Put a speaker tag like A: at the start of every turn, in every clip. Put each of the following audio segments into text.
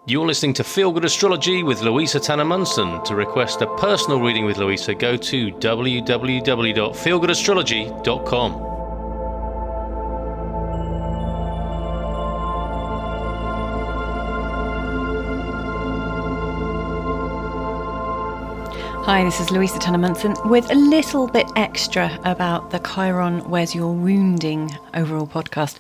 A: You're listening to Feel Good Astrology with Louisa Tanner Munson. To request a personal reading with Louisa, go to www.feelgoodastrology.com.
B: Hi, this is Louisa Tanner Munson with a little bit extra about the Chiron Where's Your Wounding overall podcast.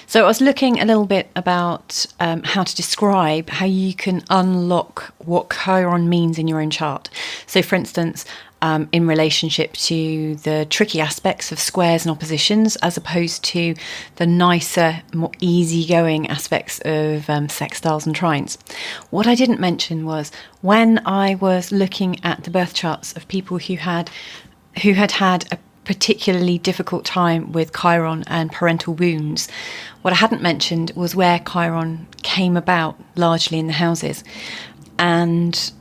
B: So I was looking a little bit about how to describe how you can unlock what Chiron means in your own chart. So for instance, in relationship to the tricky aspects of squares and oppositions, as opposed to the nicer, more easygoing aspects of sextiles and trines. What I didn't mention was when I was looking at the birth charts of people who had a particularly difficult time with Chiron and parental wounds, what I hadn't mentioned was where Chiron came about, largely in the houses. And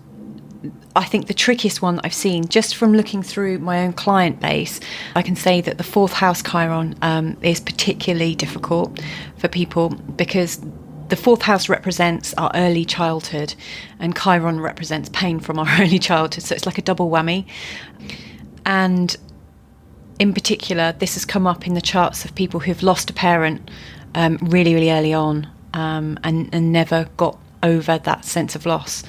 B: I think the trickiest one that I've seen, just from looking through my own client base, I can say that the fourth house Chiron is particularly difficult for people because the fourth house represents our early childhood and Chiron represents pain from our early childhood. So it's like a double whammy. And in particular, this has come up in the charts of people who've lost a parent really, really early on and never got over that sense of loss.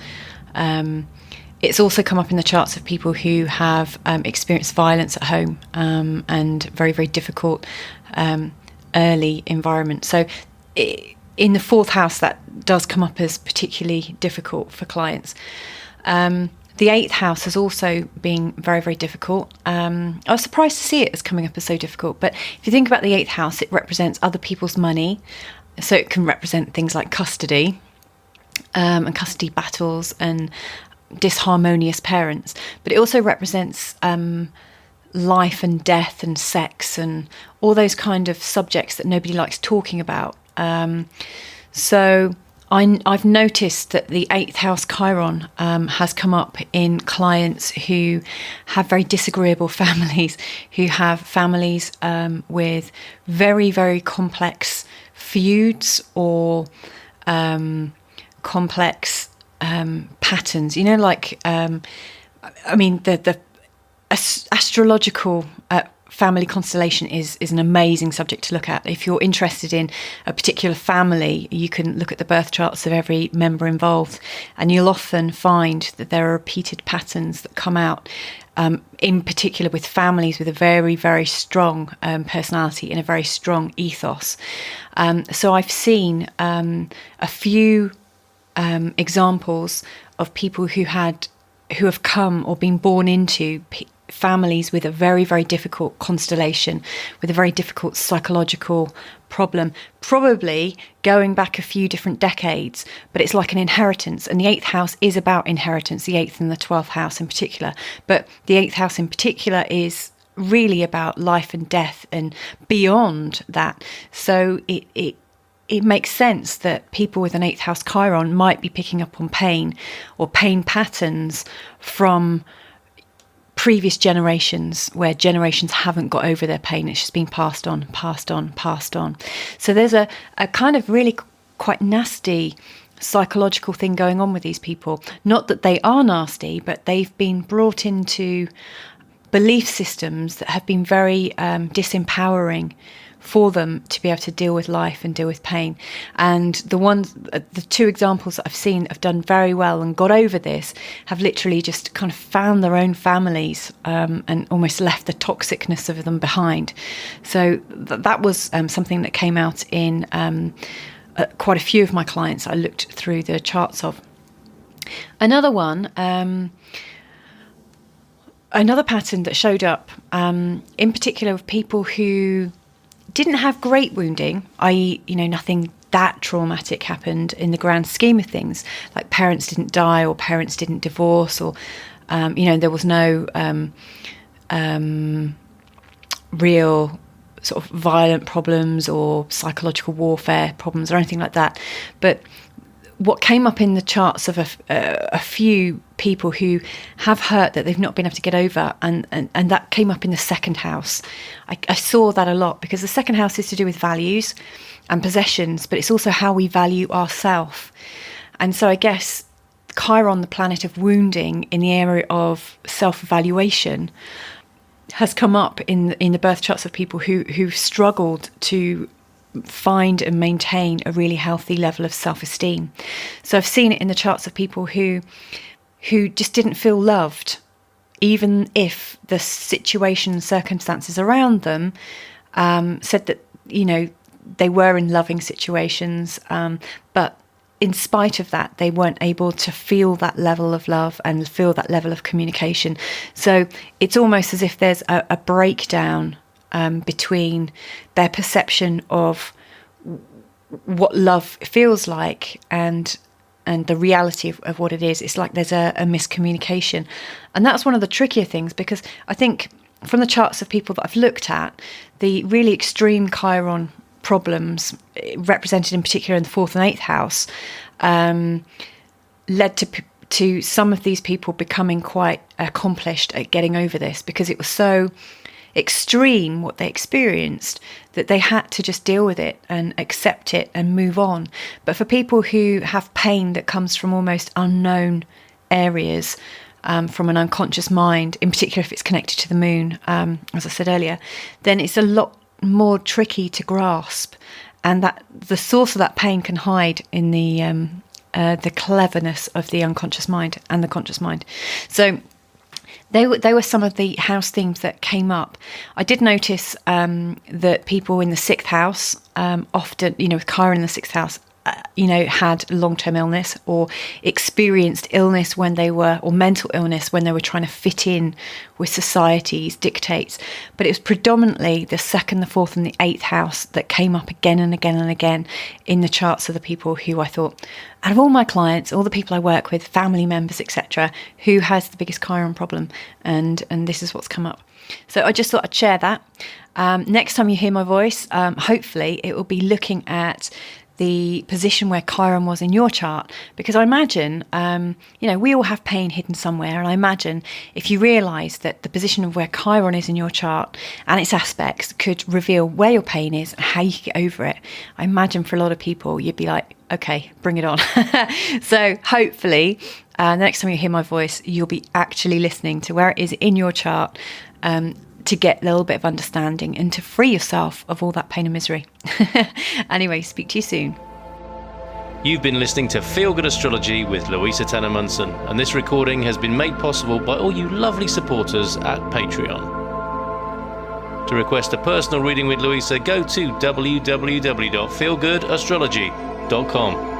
B: It's also come up in the charts of people who have experienced violence at home and very, very difficult early environment. So in the fourth house, that does come up as particularly difficult for clients. The eighth house has also been very, very difficult. I was surprised to see it as coming up as so difficult. But if you think about the eighth house, it represents other people's money. So it can represent things like custody and custody battles and disharmonious parents. But it also represents life and death and sex and all those kind of subjects that nobody likes talking about. So I've noticed that the 8th house Chiron has come up in clients who have very disagreeable families, who have families with very, very complex feuds or complex patterns. You know, like, the astrological family constellation is an amazing subject to look at. If you're interested in a particular family, you can look at the birth charts of every member involved, and you'll often find that there are repeated patterns that come out, in particular with families with a very, very strong personality and a very strong ethos. So I've seen a few examples of people who have come or been born into families with a very, very difficult constellation, with a very difficult psychological problem, probably going back a few different decades, but it's like an inheritance. And the 8th house is about inheritance, the 8th and the 12th house in particular. But the 8th house in particular is really about life and death and beyond that. So it makes sense that people with an 8th house Chiron might be picking up on pain or pain patterns from previous generations, where generations haven't got over their pain. It's just been passed on. So there's a kind of really quite nasty psychological thing going on with these people. Not that they are nasty, but they've been brought into belief systems that have been very disempowering for them to be able to deal with life and deal with pain. And the two examples that I've seen have done very well and got over this have literally just kind of found their own families and almost left the toxicness of them behind. So that was something that came out in quite a few of my clients I looked through the charts of. Another one, another pattern that showed up, in particular with people who didn't have great wounding, i.e., nothing that traumatic happened in the grand scheme of things, like parents didn't die or parents didn't divorce, or there was no real sort of violent problems or psychological warfare problems or anything like that. But what came up in the charts of a few people who have hurt that they've not been able to get over, and that came up in the second house. I saw that a lot because the second house is to do with values and possessions, but it's also how we value ourselves. And so I guess Chiron, the planet of wounding in the area of self-evaluation, has come up in the birth charts of people who've struggled to find and maintain a really healthy level of self-esteem. So I've seen it in the charts of people who just didn't feel loved, even if the situation and circumstances around them said that, you know, they were in loving situations, but in spite of that, they weren't able to feel that level of love and feel that level of communication. So it's almost as if there's a breakdown between their perception of what love feels like and the reality of what it is. It's like there's a miscommunication. And that's one of the trickier things, because I think from the charts of people that I've looked at, the really extreme Chiron problems, represented in particular in the 4th and 8th house, led to some of these people becoming quite accomplished at getting over this, because it was so extreme what they experienced that they had to just deal with it and accept it and move on. But for people who have pain that comes from almost unknown areas, from an unconscious mind, in particular if it's connected to the moon, as I said earlier, then it's a lot more tricky to grasp, and that the source of that pain can hide in the cleverness of the unconscious mind and the conscious mind. So they were some of the house themes that came up. I did notice that people in the 6th house, often, you know, with Chiron in the 6th house, had long-term illness or experienced illness when they were, or mental illness when they were trying to fit in with society's dictates. But it was predominantly the 2nd, the 4th and the 8th house that came up again and again and again in the charts of the people who I thought, out of all my clients, all the people I work with, family members, etc., who has the biggest Chiron problem? And this is what's come up. So I just thought I'd share that. Next time you hear my voice, hopefully it will be looking at the position where Chiron was in your chart, because I imagine, we all have pain hidden somewhere, and I imagine if you realise that the position of where Chiron is in your chart and its aspects could reveal where your pain is and how you get over it, I imagine for a lot of people you'd be like, okay, bring it on. So hopefully the next time you hear my voice, you'll be actually listening to where it is in your chart, to get a little bit of understanding and to free yourself of all that pain and misery. Anyway, speak to you soon.
A: You've been listening to Feel Good Astrology with Louisa Tanner Munson, and this recording has been made possible by all you lovely supporters at Patreon. To request a personal reading with Louisa, go to www.feelgoodastrology.com.